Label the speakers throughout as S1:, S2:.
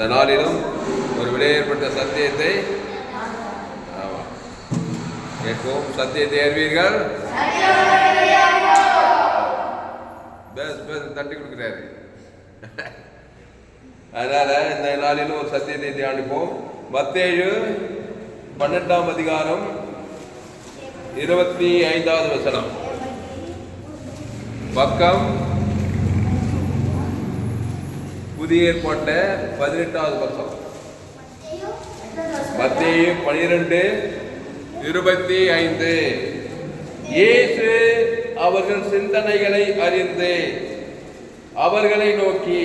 S1: இந்த நாளிலும் ஒரு விலையேற்பட்ட சத்தியத்தை கேட்போம். சத்தியத்தை அறிவீர்கள். தட்டி கொடுக்கிறாரு. அதனால இந்த நாளிலும் ஒரு சத்தியத்தை தியானிப்போம். மத்தேயு 12ஆம் அதிகாரம் 25வது வசனம், பக்கம் புதிய ஏற்பாட்ட 18வது வருஷம். மத்தேயு 12:25. இயேசு அவர்கள் சிந்தனைகளை அறிந்து அவர்களை நோக்கி,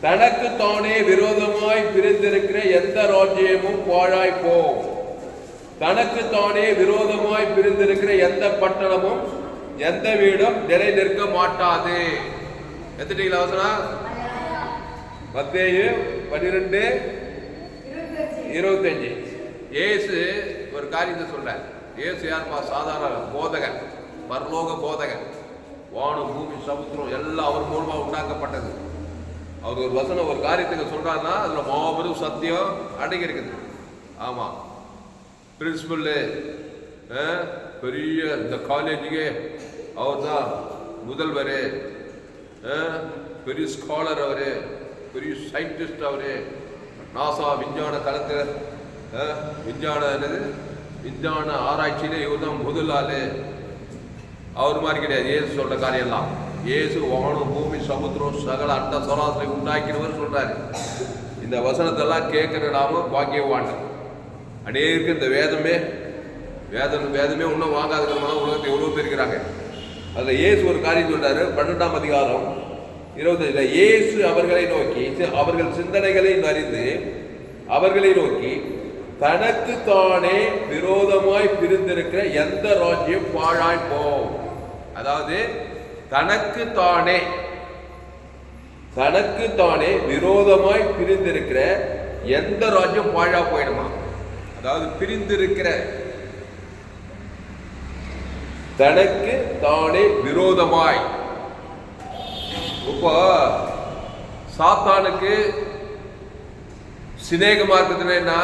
S1: தனக்கு தானே விரோதமாய் பிரிந்திருக்கிற எந்த ராஜ்யமும் பாழாய் போம், தனக்கு தானே விரோதமாய் பிரிந்திருக்கிற எந்த பட்டணமும் எந்த வீடும் நிலை நிற்க மாட்டாது. எத்தனை அவசரம்? மத்தேயு 12:25. இயேசு ஒரு காரியத்தை சொல்ற. இயேசு யாருப்பா? சாதாரண போதகன், பரலோக போதகன். வானம் பூமி சமுத்திரம் எல்லாம் அவர் மூலமா உண்டாக்கப்பட்டது. அவர் ஒரு வசனம் ஒரு காரியத்துக்கு சொல்றாருன்னா அதுல மாபெரும் சத்தியம் அடங்கி இருக்குது. ஆமா, பிரின்சிபல் பெரிய இந்த காலேஜுக்கு அவர் தான் முதல்வர், பெரிய ஸ்காலர் அவரு, பெரிய சயின்டிஸ்ட் அவரு, நாசா விஞ்ஞான தளத்தில் விஞ்ஞான ஆராய்ச்சியில இவர் தான் முதல் ஆளு. அவர் மாதிரி கிடையாது. இயேசு சொல்ற காரியம் எல்லாம். இயேசு வானம் பூமி சமுத்திரம் சகல அண்ட சராசரி உண்டாக்கினவர் சொல்றாரு. இந்த வசனத்தெல்லாம் கேட்கிற நாம பாக்கியவான். அநேருக்கு இந்த வேதமே இன்னும் வாங்காதுக்கிறவங்க உலகத்தை எவ்வளவு பேர் இருக்கிறாங்க. அதுல இயேசு ஒரு காரியம் சொல்றாரு. 12ஆம் அதிகாரம் 25. இயேசு அவர்களை நோக்கி, அவர்கள் சிந்தனைகளை அறிந்து அவர்களை நோக்கி, தனக்கு தானே விரோதமாய் பிரிந்திருக்கிற எந்த ராஜ்யம் பாழாய் போம். அதாவது தனக்கு தானே விரோதமாய் பிரிந்திருக்கிற எந்த ராஜ்யம் பாழா போயிடுமா? அதாவது பிரிந்திருக்கிற, தனக்கு தானே விரோதமாய். இப்போ சாத்தானுக்கு சிநேகமா இருக்குதுன்னா என்ன?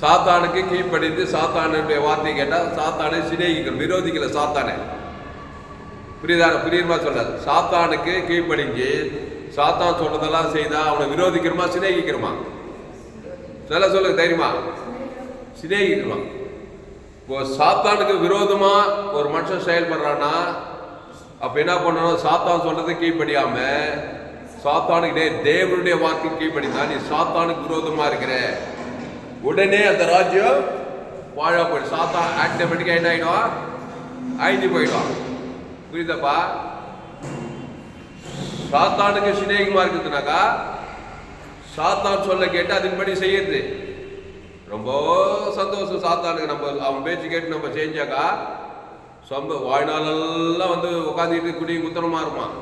S1: சாத்தானுக்கு கீழ்ப்படிந்து சாத்தானுடைய வார்த்தை கேட்டா சாத்தானை சிநேகிக்கணும், விரோதிக்கல சாத்தானே. புரியுமா சொல்றாரு? சாத்தானுக்கு கீழ்ப்படிஞ்சு சாத்தான் சொல்றதெல்லாம் செய்தா அவனை விரோதிக்கிறோமா சிநேகிக்கிறோமா? சொல்லுங்க தைரியமா. சிநேகிக்கிறோம். இப்போ சாத்தானுக்கு விரோதமா ஒரு மனுஷன் செயல்படுறான்னா அப்ப என்ன பண்ணணும்? சாத்தான் சொல்றது கீழ்ப்படியாம சாத்தானுக்கு தேவனுடைய வார்த்தை கீழ்ப்படிதான் நீ சாத்தானுக்கு விரோதமா இருக்கிற, உடனே அந்த ராஜ்யம் வாழா போயிடும். சாத்தான் ஆட்டோமேட்டிக்கா என்ன ஆயிடும்? அழிஞ்சு போயிடும். புரியுதப்பா? சாத்தானுக்கு சிநேகமா இருக்குதுனாக்கா சாத்தான் சொல்ல கேட்டு அதன்படி செய்யுது. ரொம்ப சந்தோஷம். சாத்தானுக்கு நம்ம அவன் பேச்சு கேட்டு நம்ம செஞ்சாக்கா வாழ்நாளெல்லாம் உட்காந்துக்கிட்டு குடி குத்தனமா இருப்பான்.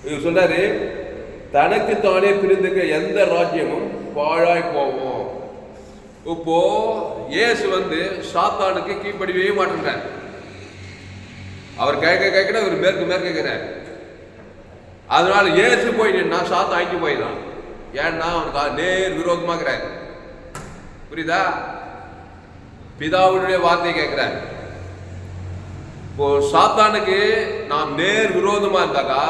S1: இவர் சொல்றாரு, தனக்கு தானே பிரிந்துக்க எந்த ராஜ்யமும் பாழாய் போவோம். இப்போ இயேசு சாத்தானுக்கு கீழ்ப்படிவே மாட்டேன்றார். அவர் கேட்க அவர் மேற்கிறார். அதனால இயேசு போய் நின்னா சாத்தான் அழிஞ்சு போயிடலாம். ஏன்னா அவனுக்கு நேர் விரோதமாகிறார். புரியுதா? பிதாவுடைய வார்த்தை கேட்கிறார். இப்போ சாத்தானுக்கு நாம் நேர் விரோதமா இருந்தாக்கா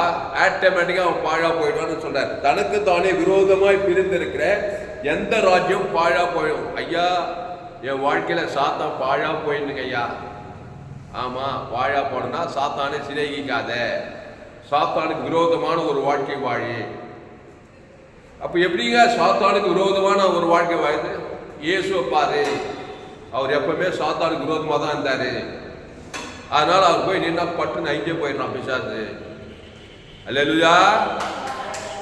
S1: ஆட்டோமேட்டிக்கா அவன் பாழா போயிடுவான்னு சொல்றாரு. தனக்கு தானே விரோதமாய் பிரிந்திருக்கிற எந்த ராஜ்யம் பாழா போயிடும். ஐயா, என் வாழ்க்கையில சாத்தான் பாழா போயிருக்கு ஐயா. ஆமா, பாழா போனா சாத்தானே சிநேகிக்காத, சாத்தானுக்கு விரோதமான ஒரு வாழ்க்கை வாழி. அப்ப எப்படிங்க சாத்தானுக்கு விரோதமான ஒரு வாழ்க்கை வாழுது? இயேசுவை பாரு, அவர் எப்பவுமே சாத்தானுக்கு விரோதமா தான் இருந்தாரு. அதனால அவர் போய் நின்னா பட்டுன்னு அங்கே போயிடலாம் பிசாசு. அல்லேலூயா,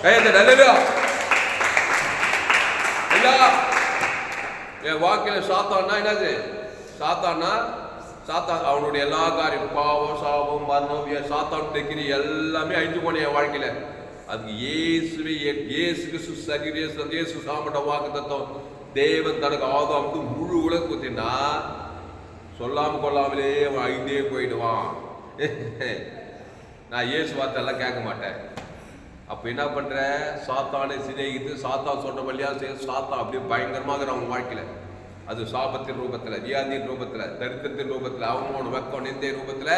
S1: கையெழுத்து. அல்லேலூயா. என் வாழ்க்கையில சாத்தான்னா என்னது? சாத்தான் அவனுடைய எல்லா காரியம், பாவம் சாபம் மரணம் சாத்தான் டெக்கிரி எல்லாமே அழிஞ்சு போன என் வாழ்க்கையில. அதுக்கு இயேசு சரீரம் இயேசு சாப்பிட்ட வாக்கு தத்துவம் தேவன் தனக்கு ஆதாமுக்கு முழு உலகம் குத்தினா சொல்லாம கொள்ளாமலே அவன் அழிந்தே போயிடுவான். நான் இயேசு வார்த்தையெல்லாம் கேட்க மாட்டேன். அப்போ என்ன பண்ற, சாத்தானை சிநேகித்து சாத்தான் சொன்ன வழியா சாத்தான் அப்படியே பயங்கரமாக அவங்க வாழ்க்கையில், அது சாபத்தின் ரூபத்தில், வியாதியின் ரூபத்தில், தரித்திரத்தின் ரூபத்தில், அவனோட வெக்கம் நிந்தை ரூபத்தில்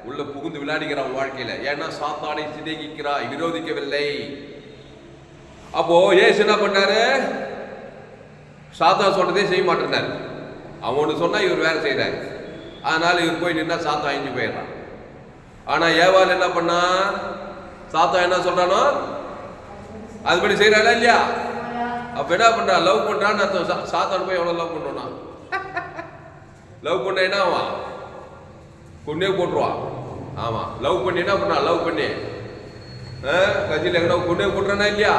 S1: உள்ள புகுந்து விளையாடுகிறான் வாழ்க்கையில. ஏன்னா சாத்தானை சிநேகிக்கிறாய், விரோதிக்கவில்லை. அப்போ ஏசு என்ன பண்ணாரு, சாத்தான் சொல்றதே செய்ய மாட்டேன்னாரு. அவனு சொன்னா இவர் வேற செய்யறாரு. அதனால இவர் போய் நின்னா சாத்தான் அழிஞ்சு போயிடுறான். ஆனா ஏவாள் என்ன பண்ணா, சாத்தான் என்ன சொல்றானோ அதுபடி செய்யறாளா இல்லையா? அப்ப என்ன பண்றா, லவ் பண்றான்னு அர்த்தம். சாத்தான் போய் எவ்வளவு லவ் பண்றோம்னா, லவ் பண்ண என்ன ஆவான், கொண்டே போட்டுருவான். ஆமா, லவ் பண்ணி என்ன பண்ணா, லவ் பண்ணி கட்சியில் எங்கன்னா கொண்டே போட்டுறானா இல்லையா?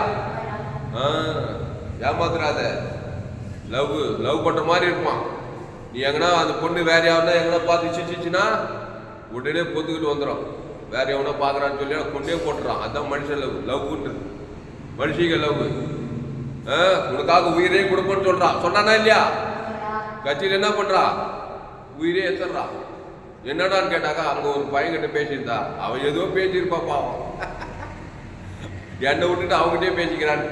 S1: ஏமாத்துறாத. லவ் பண்ற மாதிரி இருப்பான். நீ எங்கன்னா அந்த பொண்ணு வேற யாருன்னா எங்கன்னா பார்த்து சிச்சிச்சுன்னா உடனே பொத்துக்கிட்டு வந்துடும். வேற எவனா பார்க்குறான்னு சொல்லி கொண்டே போட்டுறான். அதுதான் மனுஷன் லவ். லவ்ன்றது மனுஷிக லவ். உனக்காக உயிரே கொடுப்போன்னு சொல்றான். சொன்னானா இல்லையா? கட்சியில் என்ன பண்றா, உயிரே ஏத்துறா. என்னடான்னு கேட்டாக்கா, அங்க ஒரு பையன்கிட்ட பேசியிருந்தா, அவன் ஏதோ பேசியிருப்பா பாவம், என்னை விட்டுட்டு அவங்ககிட்டே பேசிக்கிறான்.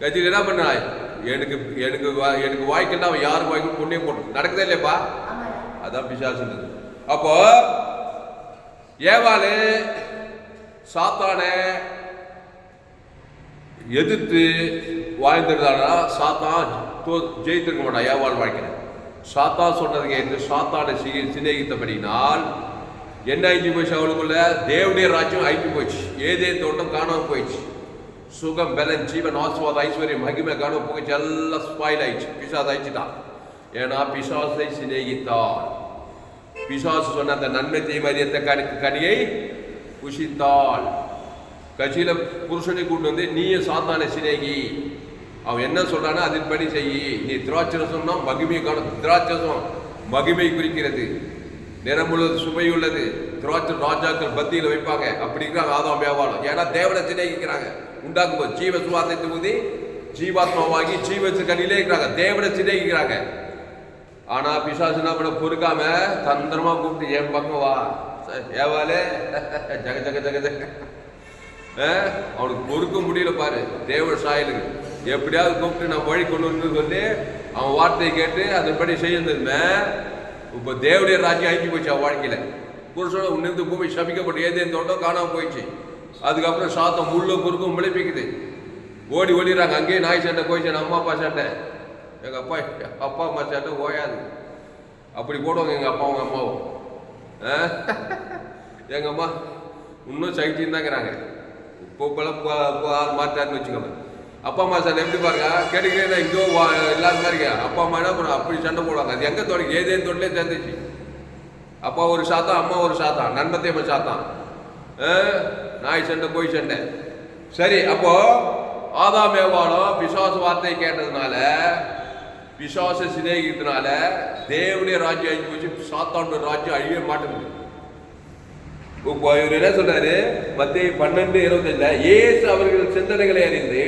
S1: கட்சியில் என்ன பண்ணா, எனக்கு எனக்கு எனக்கு வாய்க்குன்னா அவன் யாருக்கு வாய்க்கும் பொண்ணே போட்டு நடக்குதே இல்லையப்பா. அதான் பிசாசுன்றது. அப்போ ஏவாளு சாத்தானை எதிர்த்து வாழ்ந்திருந்தானா சாத்தான் ஜெயித்திருக்க மாட்டான் ஏவாள் வாழ்க்கையில. சாத்தான் சொன்னதுக்கு என்று சாத்தானை சிநேகித்தபடினால் என்ன அழிஞ்சு போச்சு, அவளுக்குள்ள தேவனுடைய ராஜ்யம் அழிஞ்சு போச்சு. ஏதே தோட்டம் காணாம போயிடுச்சு. சுகம், பலன், ஜீவன், ஆஸ்வாத, ஐஸ்வர்யம், மகிமை காணாம போயிடுச்சு. எல்லாம் ஸ்பாயில் ஆயிடுச்சு. பிசாசு அழிச்சுட்டான். ஏன்னா பிசாசை சிநேகித்தான். பிசாசு சொன்ன அந்த நன்மை தீமறியத்த கனியை புசித்தாள். கட்சியில புருஷனை கூட்டு வந்து நீயே சாத்தானை சிநேகி, அவன் என்ன சொல்றானோ அதன்படி செய்யி. நீ திராட்சரசம்னா மகிமை காணும். திராட்சரசம் மகிமை குறிக்கிறது, நிறமுள்ளது, சுவை உள்ளது. திராட்சை ராஜாக்கள் பத்தியில வைப்பாங்க. அப்படி இருக்கிறாங்க ஆதாம் ஏவாளும். ஏன்னா தேவனை சிநேகிக்கிறாங்க. உண்டாக்கும் போது ஜீவ சுவாசத்தை ஊதி ஜீவாத்மாவாகி ஜீவத்து கனிலே இருக்கிறாங்க. தேவனை சிநேகிக்கிறாங்க. ஆனா பிசாசு என்ன பண்ண பொறுக்காம தந்திரமா கூப்பிட்டு என் பக்கம் வா ஏவாலே ஜக ஜக ஜக ஜக. அவனுக்கு பொறுக்க முடியல பாரு. தேவ சாயலுக்கு எப்படியாவது கூப்பிட்டு நான் வழி கொண்டு வந்து சொல்லி அவன் வார்த்தையை கேட்டு அதன்படி செய்யிருந்ததுமே இப்ப தேவடைய ராஜ்யம் அழிஞ்சு போச்சு அவன் வாழ்க்கையில. புருஷோட உன்னிருந்து பூமி சபிக்கப்பட்டு ஏதேன் தோட்டம் காணாம போயிடுச்சு. அதுக்கப்புறம் சாத்தம் முள்ள பொறுக்கும் முளைப்பிக்குது. ஓடி ஓடிறாங்க. அங்கேயே நாய் சண்டை போயிடுச்சு. அம்மா அப்பா சண்டை, எங்க அப்பா அம்மா சண்டை ஓயாது. அப்படி போடுவாங்க எங்க அப்பாவும் அம்மாவும். எங்க அம்மா இன்னும் சைக்கின்னு தாங்கிறாங்க. இப்போ மாட்டாருன்னு வச்சுக்கோங்க. அப்பா அம்மா சண்டை எப்படி பாருங்க கேட்டுக்கிறேன். இங்கோ எல்லாரும் பாருங்க. அப்பா அம்மா என்ன பண்ணுவாங்க, அப்படி சண்டை போடுவாங்க. அது எங்க தொடங்கி ஏதேன்னு தொட்டிலே சேர்ந்துச்சு. அப்பா ஒரு சாத்தான், அம்மா ஒரு சாத்தான், நண்பத்தையம்மா சாத்தான், நாய் சண்டை போய் சண்டை. சரி, அப்போ ஆதாம் ஏவாளும் பிசாசு வார்த்தையை கேட்டதுனால, பிசாசை சிநேகித்தனால தேவனுடைய ராஜ்யம் அழிஞ்சு போச்சு. சாத்தானுடைய ராஜ்யம் அழிவே மாட்டேங்குது. இவர் என்ன சொல்றாரு, மத்தேயு 12:25 இயேசு அவர்கள் சிந்தனைகளை அறிந்து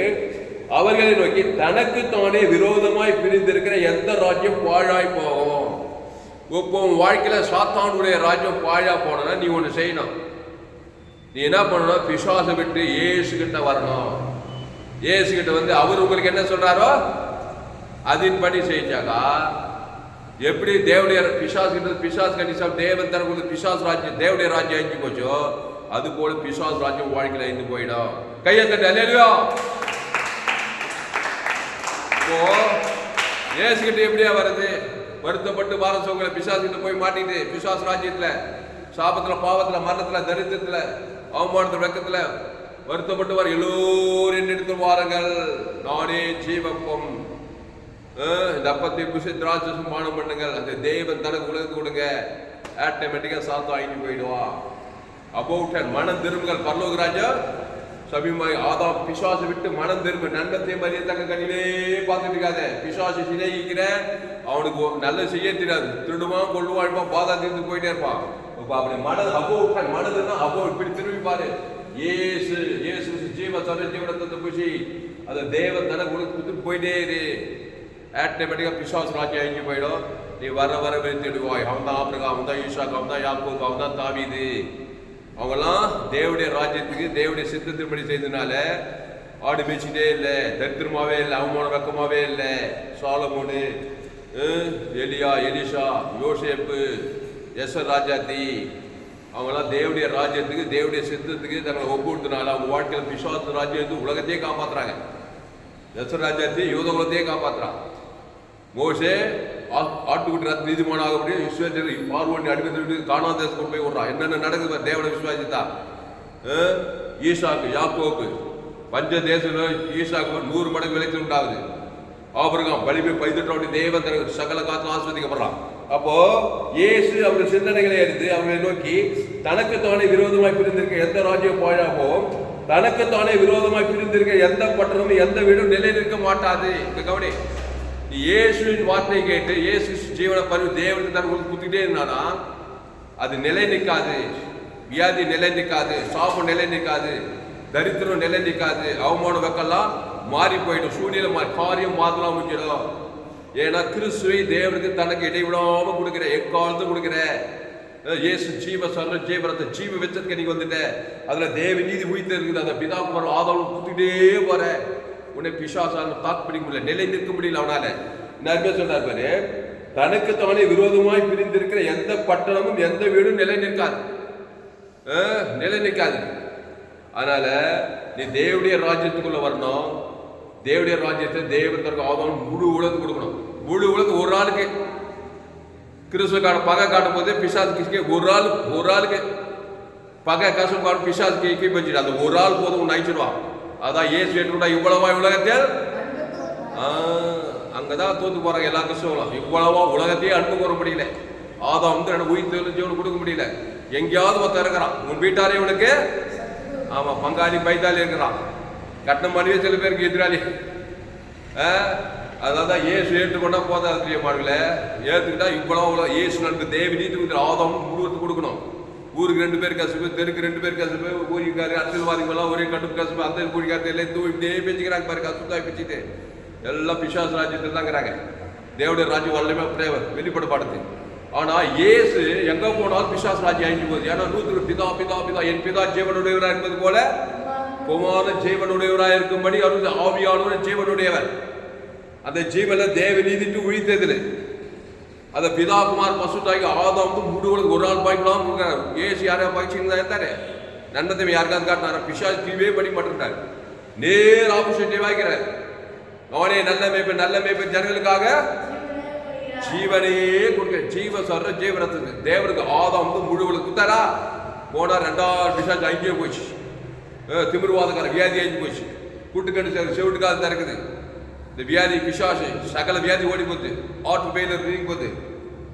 S1: அவர்களை நோக்கி தனக்கு தானே விரோதமாய் பிரிந்திருக்கிற எந்த ராஜ்யம் பாழாய் போகும். இப்போ வாழ்க்கையில சாத்தானுடைய ராஜ்யம் பாழா போனா நீ ஒண்ணு செய்யணும். நீ என்ன பண்ணணும், பிசாசை விட்டு இயேசு கிட்ட வரணும். இயேசு கிட்ட வந்து அவர் உங்களுக்கு என்ன சொல்றாரோ அதன்படி செஞ்சாக்கா எப்படி தேவடைய பிசாஸ் கண்டிஷா தேவன் தரக்கூடிய பிசாஸ் ராஜ்யம் தேவடைய ராஜ்யம் அழிஞ்சு போச்சோ அது போல பிசாஸ் ராஜ்யம் வாழ்க்கையில அழிந்து போயிடும். கையத்தட்ட அல்லேலூயா. இப்போ இயேசு கிட்ட எப்படியா வருது, வருத்தப்பட்டு வாரசவங்களை பிசாசு கிட்ட போய் மாட்டிட்டு பிசாஸ் ராஜ்யத்துல சாபத்துல, பாவத்துல, மரணத்துல, தரித்திரத்துல, அவமானத்துல, வெக்கத்துல வருத்தப்பட்டு வர எல்லோரும் எடுத்து வாருங்கள், நானே ஜீவப்பம், இந்த அப்பத்தை புசி திராட்சம் பானம் பண்ணுங்கள், அந்த தேவன் தனக்கு உலகத்து கொடுங்க. ஆட்டோமேட்டிக்கா சாத்தம் அழிஞ்சு போயிடுவா. அபவுட் மனம் திரும்புங்கள், பரலோக ராஜா சமீபமாய். ஆதாம் பிசாசை விட்டு மனம் திரும்ப, நன்மத்தை மரியத்தக்க கண்ணிலே பார்த்துட்டு இருக்காத. பிசாசை சிநேகிக்கிற அவனுக்கு நல்ல செய்ய தெரியாது, திருடுவான், கொள்ளுவான், பாதா தீர்ந்து போயிட்டே இருப்பான். அப்படி மனது அபவுட், மனதுன்னா அபவுட் இப்படி திரும்பி பாரு. ஏசு ஏசு ஜீவ சர ஜீவனத்தை பூசி அதை தேவன் தனக்கு கொடுத்துட்டு போயிட்டே இரு. ஆட்டோமேட்டிக்கா பிசாசு ராஜ்யம் அழிஞ்சு போயிடும். நீ வர வர வெறுத்துடுவாய். அவன் தான் ஆபிரகாம், அவன் தான் ஈசாக்கு, அவன் தான் யாக்கோபு, அவன் தான் தாவீது. அவங்கெல்லாம் தேவனுடைய ராஜ்யத்துக்கு தேவனுடைய சித்தத்தின்படி செய்ததுனால ஆடு மேய்ச்சிட்டே இல்லை, தரித்திரமாவே இல்லை, அவமான வெக்கமாவே இல்லை. சாலமோனு, எலியா, எலிஷா, யோசேப்பு, எஸ்ஆர் ராஜாத்தி, அவங்கெல்லாம் தேவனுடைய ராஜ்யத்துக்கு தேவனுடைய சித்தத்துக்கு தங்களை ஒப்புடுத்தினால அவங்க வாழ்க்கையில் பிசாசு ராஜ்யத்து உலகத்தையே காப்பாற்றுறாங்க. எஸ்ஆர் ராஜாத்தி யூத உலகத்தையே காப்பாற்றுறான். மோசே ஆட்டுக்குட்டி ரத்த நீதிமான் ஆக முடியும் விஸ்வாசத்தை பார்வோனி அடிமை காணாத கொண்டு போய் விடுறான். என்னென்ன நடக்குது தேவனை விசுவாசித்தா. ஈசாக்கு, யாக்கோக்கு, பஞ்ச தேசம் ஈசாக்கு 100 மடங்கு விளைச்சல் உண்டாகுது. ஆபிரகாம் பலிமை பைதட்டோட தேவன் தனக்கு சகல காத்து ஆஸ்வதிக்கப்படுறான். அப்போ இயேசு அவருடைய சிந்தனைகளை அறிந்து அவர்களை நோக்கி தனக்குத்தானே விரோதமாய் பிரிந்திருக்க எந்த ராஜ்யம் பாழாகவும் தனக்குத்தானே விரோதமாய் பிரிந்திருக்க எந்த பட்டணமும் எந்த வீடும் நிலை நிற்க மாட்டாது. கவனி, இயேசுவின் வார்த்தையை கேட்டு இயேசு ஜீவன பரிவு தேவனுக்கு தனக்கு குத்திட்டே இருந்தானா அது நிலை நிற்காது. வியாதி நிலை நிற்காது, சாப்பு நிலை நிற்காது, தரித்திரம் நிலை நிற்காது, அவமான வெக்கெல்லாம் மாறி போயிடும். சூழ்நிலை காரியம் மாத்தலாம் முடிஞ்சிடும். ஏன்னா கிறிஸ்துவை தேவனுக்கு தனக்கு இடைவிடாம கொடுக்குற, எக்காலத்தும் கொடுக்குற இயேசு ஜீவ சொல்ற ஜீவரத்தை ஜீவ வச்சதுக்கு நீங்க வந்துட்ட. அதுல தேவ நீதி உயிர்த்து இருக்குது. அந்த பிதாக்குமார் ஆதரவு குத்திட்டே போற உன்னை பிசாசால தாக்கு பிடிக்க முடியல, நிலை நிற்க முடியல. அவனால நிறைய சொல்றாரு பாரு, தனக்கு தானே விரோதமாய் பிரிந்திருக்கிற எந்த பட்டணமும் எந்த வீடும் நிலை நிற்காது, நிலை நிற்காது. அதனால நீ தேவனுடைய ராஜ்யத்துக்குள்ள வரணும். தேவனுடைய ராஜ்யத்தை தேவத்திற்கு ஆதரவு முழு உலகத்துக்கு கொடுக்கணும். முழு உலகம் ஒரு ஆளுக்கு கிறிஸ்துவ பகை காட்டும் போது பிசாசு ஒரு ஆளுக்கு பகை கசம் காட்டும் பிசாசு கீ வச்சுட்டு அந்த ஒரு ஆள் போதும் உன்னை அழிச்சிடுவான். அதான் ஏசு ஏற்றுடா இவ்வளவா உலகத்தில் அங்கதான் தோத்து போறாங்க எல்லா கிறிஸ்தவங்களும். இவ்வளவா உலகத்தையே அன்பு கூற முடியல. ஆதாம் வந்து எனக்கு உயிர் ஜீவனை கொடுக்க முடியல. எங்கேயாவது ஒருத்தர் இருக்கிறான் உன் வீட்டாரே இவனுக்கு ஆமா பங்காளி பைத்தாளி இருக்கிறான். கட்டண மனைவி சில பேருக்கு எதிராளி. அதான் ஏசு ஏற்றுக்கொண்டா போதாது மாடுகள ஏற்றுக்கிட்டா இவ்வளவு ஏசு நன்கு தேவி நீட்டு ஆதாம் முழுவதுக்கு கொடுக்கணும். ஊருக்கு 2 பேர் கசப்பு, தெருக்கு 2 பேர் கசப்பு, ஊருக்காரு அரசியல்வாதிகள்லாம் ஒரே கடுப்பு கசப்பு, அந்த கூடிக்காரத்தை எல்லாம் இப்படியே பேச்சுக்கிறாங்க பாருங்க. அசுத்தாய் பிச்சுட்டு எல்லாம் பிசாசு ராஜ்யத்தில் தாங்கிறாங்க. தேவடைய ராஜ்யம் வல்லமே வெளிப்படப்படுது. ஆனா ஏசு எங்க போனாலும் பிசாசு ராஜ்யம் அழிஞ்சு போகுது. ஏன்னா 100 பிதா பிதா பிதா என் பிதா ஜீவனுடையவராக இருப்பது போல குமாரன் ஜீவனுடையவராக இருக்கும்படி அவர் ஆவியானவர் ஜீவனுடையவர். அந்த ஜீவன தேவ நீதிட்டு உழித்ததில் அந்த பிதா குமார் பசுத்தாய்க்கு ஆதாம் முடுகளுக்கு ஒரு ஆள் பாய்க்கலாம் கொடுக்குறாரு. ஏசு யாரையா பாய்ச்சிருந்தா இருந்தாரு நன்மத்தை யாருக்காவது காட்டினார பிசாசு தீவே படி மாட்டார். நேர் ஆப்போசிட்டே வாய்க்கிறார். அவனே நல்ல மேய்ப்பு ஜனங்களுக்காக ஜீவனையே கொடுக்க ஜீவ சொல்ற ஜீவரத்துக்கு தேவருக்கு ஆதாம் முழுவதுக்கு குத்தாரா போனா 2வது பிசாசு அங்கேயே போச்சு. திமிர்வாதக்கார வியாதி அழிஞ்சு போச்சு. கூட்டுக்கட்டு செவிட்டுக்காக திறக்குது. இந்த வியாதி பிசாசு சகல வியாதி ஓடி போகுது. ஆட்டு பெயிலர் நீங்கி போகுது.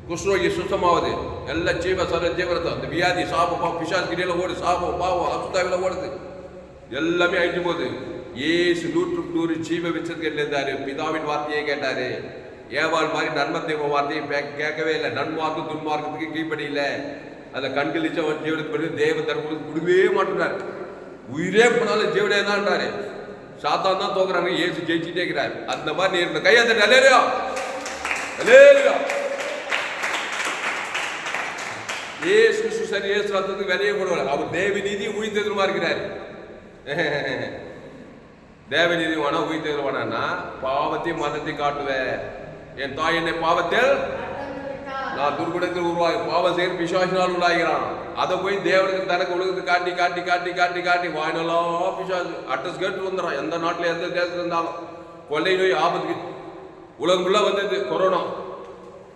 S1: குஷ்ரோகி சுத்தமாகுது. எல்லாம் ஜீவ சொல்ற ஜீவரத்தம் இந்த வியாதி சாபம் பிசாசு கிட்ட ஓடு சாபம் பாவம் அசுத்தாவில ஓடுது. எல்லாமே அழிஞ்சு போகுது. ஏசு 100க்கு 100 ஜீவ விச்சத்துக்கு இருந்தாரு. பிதாவின் வார்த்தையே கேட்டாரு. ஏவாள் மாதிரி நன்மத்தை வார்த்தையை கேட்கவே இல்லை. நன்மார்க்கு துன்மார்க்கத்துக்கு கீழ்படி இல்லை. அந்த கண்களிச்ச ஜீவனுக்கு பண்ணி தேவ தர்மத்துக்கு கொடுக்கவே மாட்டேறாரு. உயிரே போனாலும் ஜீவனே தான்றாரு. சாத்தான் தான் தோக்குறாங்க. ஏசு ஜெயிச்சுட்டே இருக்கிறார். அந்த மாதிரி நீ இருந்த கையை தட்டு அலேலியா அலேலியா. ஏசு சரி ஏசு ரத்தத்துக்கு விலையை போடுவார். அவர் தேவ நீதி உயிர்த்தெதிரமா இருக்கிறார். தேவ நீதி வேணா உயிர்த்தெதிரவானா பாவத்தையும் மரணத்தையும் காட்டுவேன். என் தாய் என்னை பாவத்தில் நான் துர்குணத்தில் உருவாகி பாவம் செய்ய பிசாசினால் உண்டாகிறான். அதை போய் தேவனுக்கு தனக்கு உலகத்தை காட்டி காட்டி காட்டி காட்டி காட்டி வாயினெல்லாம் பிசாசு அட்ரஸ் கேட்டு வந்துடுறான். எந்த நாட்டில் எந்த தேசத்தில் இருந்தாலும் கொள்ளை நோய் ஆபத்துக்கு உலகம் ஃபுல்லாக வந்தது. கொரோனா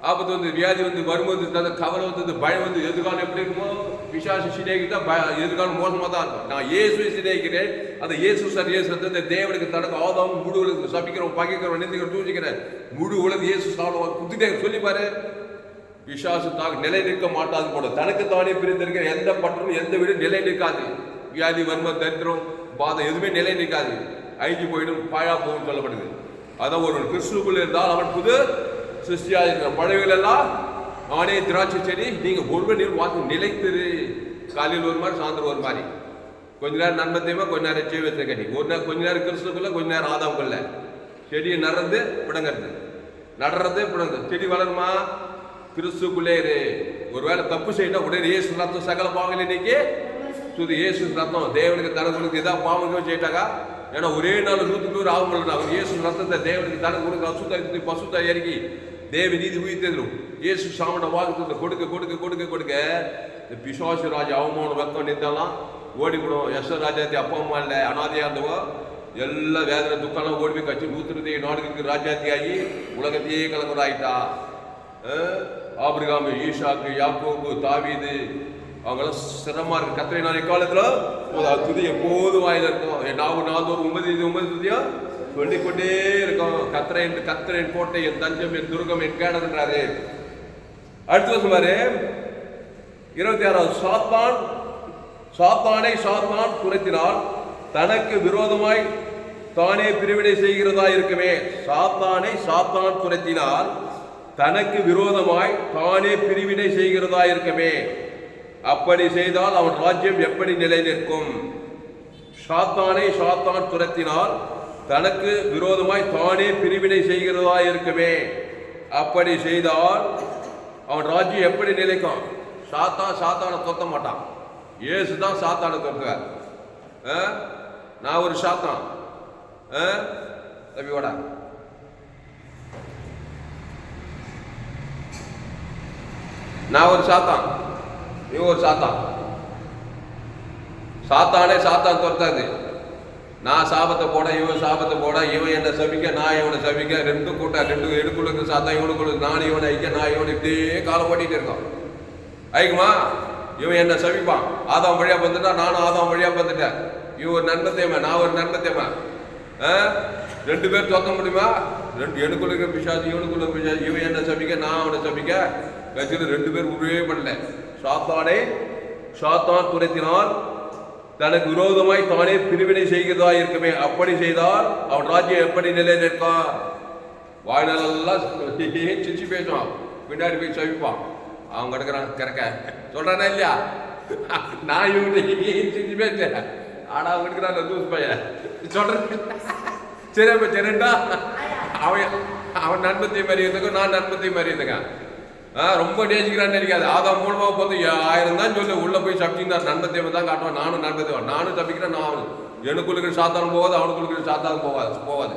S1: ஆபத்து வந்து வியாதி வந்து வரும்போது அந்த கவலை வந்தது பயம் வந்து எதிர்காலம் எப்படி இருக்குமோ பிசாசு சிநேகிட்டா எதிர்காலம் மோசமாக தான் இருக்கும். நான் இயேசுவை சிநேகிக்கிறேன். அந்த இயேசு சார் இயேசு இந்த தேவனுக்கு தனக்கு ஆதாம் முழு உலகத்துக்கு சபிக்கிறோம் பகைக்கிறோம் நிந்திக்கிறோம் தூசிக்கிறேன் முழு உலகம் இயேசு சாப்பிடுவோம் குத்திட்டே சொல்லி பாரு. பிசாசு நிலை நிற்க மாட்டாது போல தனக்கு தானே பிரிந்திருக்கிற எந்த பட்டமும் எந்த வீடும் நிலை நிற்காது. வியாதி வன்மம் தரித்திரம் பாதம் எதுவுமே நிலை நிற்காது. அழிஞ்சு போயிடும் பாழா போகும் சொல்லப்படுது. அதான் ஒரு கிறிஸ்துக்குள்ள இருந்தால் அவன் புது சிருஷ்டியாக இருக்கிற பழவிகள் எல்லாம் அவனே திராட்சை செடி நீங்க ஒருவர் நீர் வாக்கு நிலைத்திரு. காலையில் ஒரு மாதிரி சாயந்தரம் ஒரு மாதிரி கொஞ்ச நேரம் நன்மத்தையுமா கொஞ்ச நேரம் ஜீவத்தை கட்டி கொஞ்ச நேரம் கிறிஸ்துக்குள்ள கொஞ்ச நேரம் ஆதாவுக்குள்ள செடியை நடுறது பிடங்கிறது நடுறது பிடங்கிறது. செடி வளருமா கிறிஸ்துக்குள்ளே இரு. ஒருவேளை தப்பு செய்யணும் உடனே ஏசு ரத்தம் சகல பாவங்களை இன்னைக்கு துதி இயேசு ரத்தம் தேவனுக்கு தனக்கு கொடுக்க இதான் பாவம் செய்யிட்டாக்கா. ஏன்னா ஒரே நாள் 100 ஆகும் முடியல. அவர் இயேசு ரத்தத்தை தேவனுக்கு தனக்கு கொடுக்க அசுத்த பசுத்த இறக்கி தேவ நீதி உயிர்த்தெழும். இயேசு சாமனை வாக்கு கொடுக்க கொடுக்க கொடுக்க கொடுக்க இந்த பிசாசு ராஜா அவமான வெக்கம் நின்றாலாம் ஓடிவிடும். ராஜாத்தி அப்பா அம்மா இல்லை அனாதையா இருந்தவோ எல்லா வேதனை துக்கெல்லாம் ஓடி போய் கட்சி 120 நாடுகளுக்கு ராஜாத்தி ஆகி உலகத்தையே கலங்குறாயிட்டா. ஆபிரகாம், ஈசாக்கு, யாக்கோபு, தாவீது அவங்களாம் சிரமமா இருக்கு. கத்திரை நாள் காலத்துல துதி எப்போதும் வாயில இருக்கும். நாவு நாள்தோறும் 9 துதியா சொல்லிக்கொண்டே இருக்கும். கத்திரையின் கோட்டை என் தஞ்சம் என் துர்கம் என் கேடன்றாரு. அடுத்த சொன்னாரு 26வது சாத்தான் துரத்தினால் தனக்கு விரோதமாய் தானே பிரிவினை செய்கிறதா இருக்குமே. சாத்தான் துரத்தினால் தனக்கு விரோதமாய் தானே பிரிவினை செய்கிறதா இருக்குமே. அப்படி செய்தால் அவன் ராஜ்யம் எப்படி நிலை நிற்கும்? சாத்தான் துரத்தினால் தனக்கு விரோதமாய் தானே பிரிவினை செய்கிறதா இருக்குமே. அப்படி செய்தால் அவன் ராஜ்யம் எப்படி நிலைக்கும்? சாத்தானை துரத்த மாட்டான். இயேசு தான் சாத்தானை துரத்துவார். நான் ஒரு சாத்தான் தம்பியோட நான் ஒரு சாத்தான், நீ ஒரு சாத்தான். சாத்தான் துரத்தாது. நான் சாபத்தை போட இவன் சாபத்தை போட, இவன் என்ன சபிக்க நான் இவனை சபிக்க, ரெண்டு எடுக்குள்ளுக்கு சாத்தான் இவனுக்குள்ளுக்கு நான் இவனை ஐக்க நான் இவனை இப்படியே காலம் ஓட்டிட்டு இருக்கான். ஐக்குமா இவன் என்ன சபிப்பான். ஆதாம் வழியா வந்துட்டா நானும் ஆதாம் வழியா வந்துட்டேன். இவன் ஒரு நன்மத்தேமா நான் ஒரு நன்மத்தேமா. 2 பேர் தோக்க முடியுமா? எனக்குள்ள பிசாசு இவனுக்குள்ள பிசாசு. இவன் என்ன சபிக்க நான் அவனை சபிக்க. கட்சியில் 2 பேர் உருவே பண்ணல. சாத்தான் துரத்தினால் தனக்கு விரோதமாய் தானே பிரிவினை செய்கிறதா இருக்குமே. அப்படி செய்தால் அவன் ராஜ்யம் எப்படி நிலை நிற்கான்? வாய்நாளெல்லாம் சிரிச்சு பேசுவான், பின்னாடி போய் சவிப்பான். அவன் கிடக்குறான் கிடக்க சொல்றானா இல்லையா? நான் இவங்க சிரிச்சு பேச ஆனா அவன் கிடக்குறான் தூசு பையன் சொல்றேன். சரிண்டா அவன் நண்பத்தை மாதிரி இருந்துக்கும் நான் நண்பத்தை மாதிரி இருந்துக்கேன். ரொம்ப நேசிக்கிறான்னு நினைக்காது. ஆதாம் மூலமாக பார்த்து 1000 தான் சொல்லு உள்ள போய் சப்ஜிங்கன்னா நண்பத்தேவை தான் காட்டுவான். நானும் நண்பத்தேவன் நானும் தப்பிக்கிறேன். நான் எனக்குள்ள சாத்தானும் போகாது, அவனுக்குள்ள சாத்தானும் போகாது.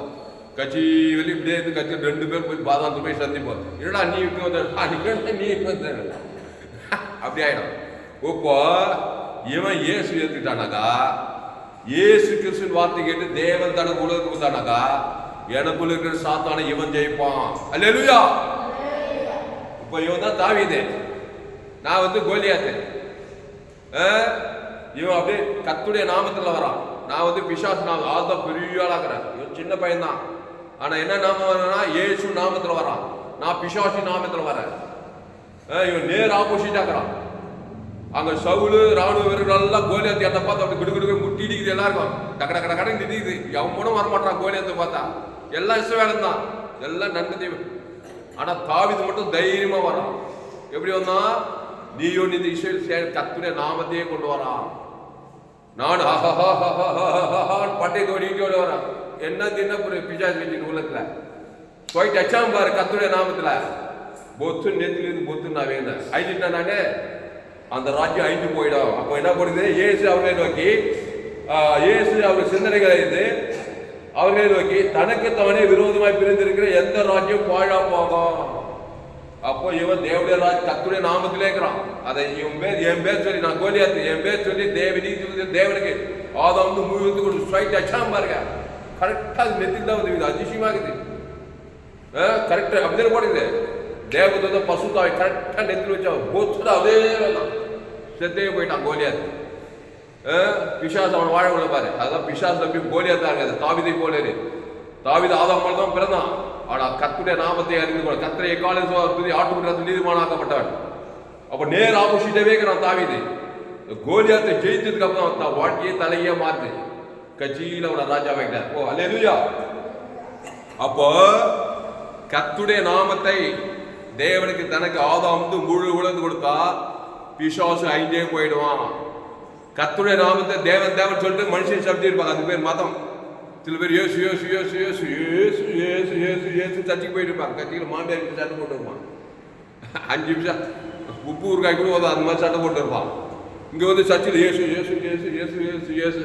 S1: கட்சி வெளியே இப்படியே இருந்து கட்சி 2 பேர் போய் பாதாந்து போய் சந்திப்போம். என்னடா நீ வந்து அப்படி ஆயிடும். இப்போ இவன் இயேசு ஏற்றுக்கிட்டானாக்கா, இயேசு கிறிஸ்துவின் வார்த்தை கேட்டு தேவன் தனக்கு உலகத்துக்கு கொடுத்தானாக்கா, எனக்குள்ள இருக்கிற சாத்தானை இவன் ஜெயிப்பான். அல்லேலூயா. இப்போ இவன் தான் தாவீது, நான் வந்து கோலியாத்து. இவன் அப்படியே கர்த்தருடைய நாமத்தில் வரான். நான் வந்து பிசாசு நாமம் ஆள்தான் பெரிய ஆளாக்குறேன். இவன் சின்ன பையன்தான். ஆனா என்ன நாமம் வரனா? இயேசு நாமத்தில் வரான். நான் பிசாசு நாமத்தில் வரேன். இவன் நேர் ஆப்போசிட் ஆக்குறான். அங்க சவுலு ராணுவ வீரர்கள் எல்லாம் கோலியாத்து என்ன பார்த்து அப்படி கிடுகிடுக்க முட்டி இடிக்குது. எல்லாருக்கும் டக்கட கடை கடை நிதிக்குது. எவனும் வரமாட்டான் கோலியாத்தை பார்த்தா. எல்லாம் இஷ்டம் தான், எல்லாம் நன்மை. ஆனா தாவீது மட்டும் தைரியமா வரான். எப்படி வந்தா? நீயோ இந்த இஸ்ரவேல் கர்த்தருடைய நாமத்தையே கொண்டு வரான். நான் பட்டை ஓடிட்டு வரான். என்ன பிசாசு வச்சுட்டு உள்ளத்துல போயிட்டு அச்சாம பாரு கர்த்தருடைய நாமத்துல பொத்து நேத்திலிருந்து பொத்து நான் வேணும் அழிஞ்சிட்டேன். நானே அந்த ராஜ்யம் அழிஞ்சு போயிடும். அப்போ என்ன பண்ணுது? இயேசு அவர்களை நோக்கி, இயேசு அவர் சிந்தனைகளை இருந்து அவர்களை நோக்கி தனக்கு தானே விரோதமாய் பிரிந்திருக்கிற எந்த ராஜ்யம் பாழா போகும். அப்போ இவன் தேவடைய கர்த்தருடைய நாமத்திலே இருக்கிறான். அதை என் பேர் சொல்லி நான் கோலியாத்து என் பேர் சொல்லி தேவனுக்கு ஆதாம் வந்து மூவி கொண்டு ஸ்ட்ரைட் அச்சாம பாருங்க. கரெக்டா அது நெத்தில தான் வந்து அதிசயமாகுது. கரெக்டா அப்படியே போடுது. தேவதூத பசுத்தாவை கரெக்டா நெத்தில வச்சா போச்சுல அதே செத்தையே போயிட்டான் கோலியாத்து. பிசாசு அவன் வாழ உள்ள பாரு. அதான் பிசாசு தம்பி கோலியாத்தா இருக்காது. தாவீதை போல தாவீது ஆதாம் போல தான் பிறந்தான். ஆனா கர்த்தருடைய நாமத்தை அறிந்து கொள்ள கர்த்தரை எக்காலம் ஆட்டுக்குட்டி நீதிமானாக்கப்பட்டவன். அப்ப நேர் ஆப்போசிட்டாவே இருக்கிறான் தாவீது. கோலியாத்தை ஜெயிச்சதுக்கு அப்புறம் தான் வாழ்க்கையே தலையே மாறுது. கட்சியில் அவனை ராஜா வைக்கிறார். ஓ அல்லேலூயா. அப்போ கர்த்தருடைய நாமத்தை தேவனுக்கு தனக்கு ஆதாம் வந்து முழு உலர்ந்து கொடுத்தா பிசாசு அழிஞ்சே போயிடுவான். கர்த்தருடைய நாமத்தை தேவன் சொல்லிட்டு மனுஷன் சப்தி இருப்பாங்க. அது பேர் மதம். சில பேர் ஏசு ஏசு ஏசு ஏசு ஏசு ஏசு ஏசு ஏசு சர்ச்சைக்கு போயிட்டு இருப்பாங்க. கட்சியில் மாமியாருக்கு சட்டை போட்டு இருப்பான். 5 நிமிஷம் உப்பு ஊறுகாய் கூட அந்த மாதிரி சட்டை போட்டு இருப்பான். இங்க வந்து சர்ச்சில் இயேசு இயேசு இயேசு இயேசு இயேசு இயேசு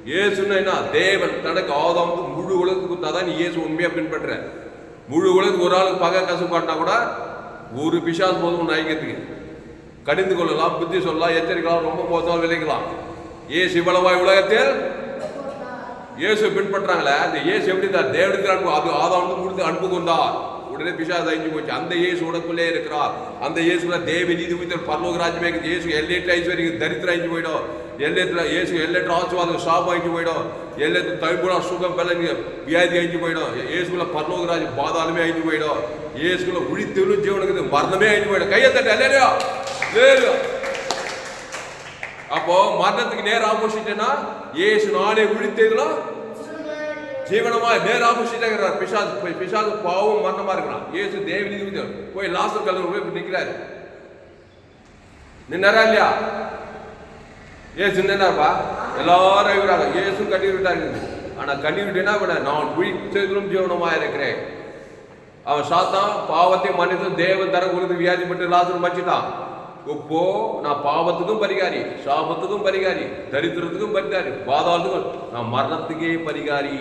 S1: இயேசுன்னா என்ன? தேவன் தனக்கு ஆதாம் முழு உலகத்துக்கு கொடுத்தாதான் நீ இயேசு உண்மையா பின்பற்ற. முழு உலகத்துக்கு ஒரு ஆளுக்கு பகை கசுப்பாட்டினா கூட ஒரு பிசாசு போதும் ஒன்று ஐக்கியத்துக்கு கடிந்து கொள்ளலாம், புத்தி சொல்லலாம், எச்சரிக்கலாம், ரொம்ப மோசமாக விளைக்கலாம். இயேசு இவ்வளவாய் உலகத்தில் இயேசு பின்பற்றாங்களே, அந்த இயேசு எப்படி தான் தேவனுக்கு அன்பு, அது ஆதாம் கொடுத்து அன்பு கொண்டார், உடனே பிசாசு அழிஞ்சு போச்சு. அந்த இயேசு உடக்குள்ளே இருக்கிறார். அந்த இயேசுல தேவ நீதி உயிர் பரலோக ராஜ்யமே இயேசு எல்லையற்ற ஐஸ்வர்யம் தரித்திரம் அழிஞ்சு போயிடும். எல்லையற்ற இயேசு எல்லையற்ற ஆசீர்வாதம் சாபம் அழிஞ்சு போயிடும். எல்லையற்ற தவிப்புறா சுகம் பலன் வியாதி அழிஞ்சு போயிடும். இயேசுல பரலோக ராஜ்யம் பாதாளமே அழிஞ்சு போயிடும். இயேசுல உழித்தெழும் ஜீவனுக்கு மரணமே அழிஞ்சு போயிடும். கையை தட்ட இல்லையா? அப்போ மரணத்துக்கு நேர் ஆப்போசிட்னா இயேசு நானே உழித்தெழும் ஜீவனமா நேர் ஆப்போசிட்டா இருக்கிறார். பிசாசு பாவம் மரணமா இருக்கிறான். இயேசு தேவ போய் லாசர் கல்லூரி போய் நிற்கிறாரு. நின்னாரா இல்லையா? இயேசு நின்னாப்பா, எல்லாரும் இருக்கிறாங்க. இயேசு கண்ணீர் விட்டாங்க. ஆனா கண்ணீர் விட்டுனா நான் உழித்தெழும் ஜீவனமா இருக்கிறேன். அவன் சாத்தான் பாவத்தை மன்னித்து தேவன் தர கொடுத்து வியாதிப்பட்டு லாசர் மச்சிட்டான். இப்போ நான் பாவத்துக்கும் பரிகாரி, சாபத்துக்கும் பரிகாரி, தரித்திரத்துக்கும் பரிகாரி, பாதாளத்துக்கும், நான் மரணத்துக்கே பரிகாரி.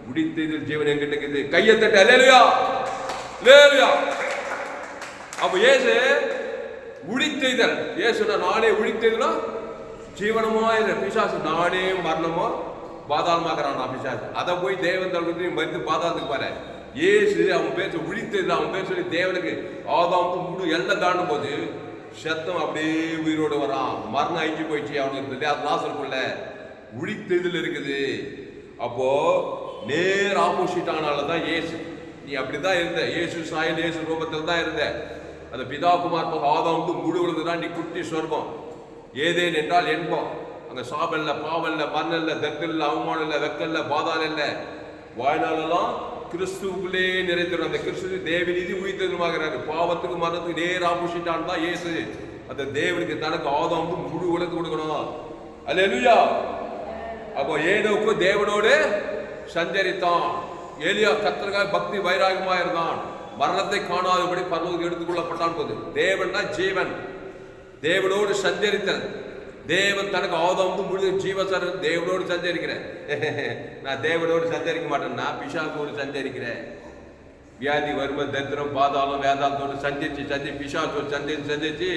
S1: உடித்ததில் ஜீவன் என்கிட்ட இருக்குது. கையை தட்ட அல்லேலூயா அல்லேலூயா. அப்ப இயேசு உழித்தெய்தல், இயேசுனா நானே உழித்தெய்தலா ஜீவனமா பிசாசு நானே மரணமோ பாதாளமாக்குறான். நான் பிசாசு அதை போய் தேவன் தளபதி மருந்து பாதாளத்துக்கு பாரு. இயேசு அவன் பேச உழித்தெய்தல், அவன் பேர் சொல்லி தேவனுக்கு ஆதாமுக்கு முழு எல்லாம் தாண்டும் போது சத்தம் அப்படியே உயிரோடு வரான். மரணம் அழிஞ்சு போயிடுச்சு அவனுக்கு. அது லாசருக்குள்ள உழித்தெய்தல் இருக்குது. அப்போ நேர் ஆப்போசிட் ஆனால்தான் இயேசு. நீ அப்படிதான் இருந்த, இயேசு சாயல் இயேசு ரூபத்தில் தான் இருந்த. அந்த பிதா குமார் ஆதாமுக்கு முழு உலகதான் நீ குட்டி சொர்க்கம். ஏதேன் என்றால் என்போம். அங்க சாபம் இல்லை, பாவம் இல்லை, மரணம் இல்லை, தர்க்கம் இல்லை, அவமானம் இல்லை, வெக்கம் இல்லை, பாதாளம் இல்லை. வாழ்நாளெல்லாம் கிறிஸ்துக்குள்ளே நிறைந்திடும். அந்த கிறிஸ்து தேவ நீதி உயிர்த்தெழுமாகிறாரு. பாவத்துக்கு மரணத்துக்கு நேர் ஆப்போசிட் ஆனதான் இயேசு. அந்த தேவனுக்கு தனக்கு ஆதாமுக்கு முழு உலகத்துக்கு கொடுக்கணும். அல்லேலூயா. அப்போ ஏனோக்கு தேவனோடு சஞ்சரித்தான். எலியா கர்த்தருக்காக பக்தி வைராகமா இருந்தான். மரணத்தை காணாதபடி பரலோகத்துக்கு எடுத்துக்கொள்ளப்பட்டான். போது தேவன்னா ஜீவன், தேவனோடு சஞ்சரித்தல். தேவன் தனக்கு ஆதாமுக்கு முழு ஜீவசர் தேவனோடு சஞ்சரிக்கிறேன். நான் தேவனோடு சஞ்சரிக்க மாட்டேன், நான் பிசாசோடு சஞ்சரிக்கிறேன். வியாதி வறுமை தரித்திரம் பாதாளம் வேதாளத்தோடு சந்திச்சு பிசாசோடு சந்திச்சு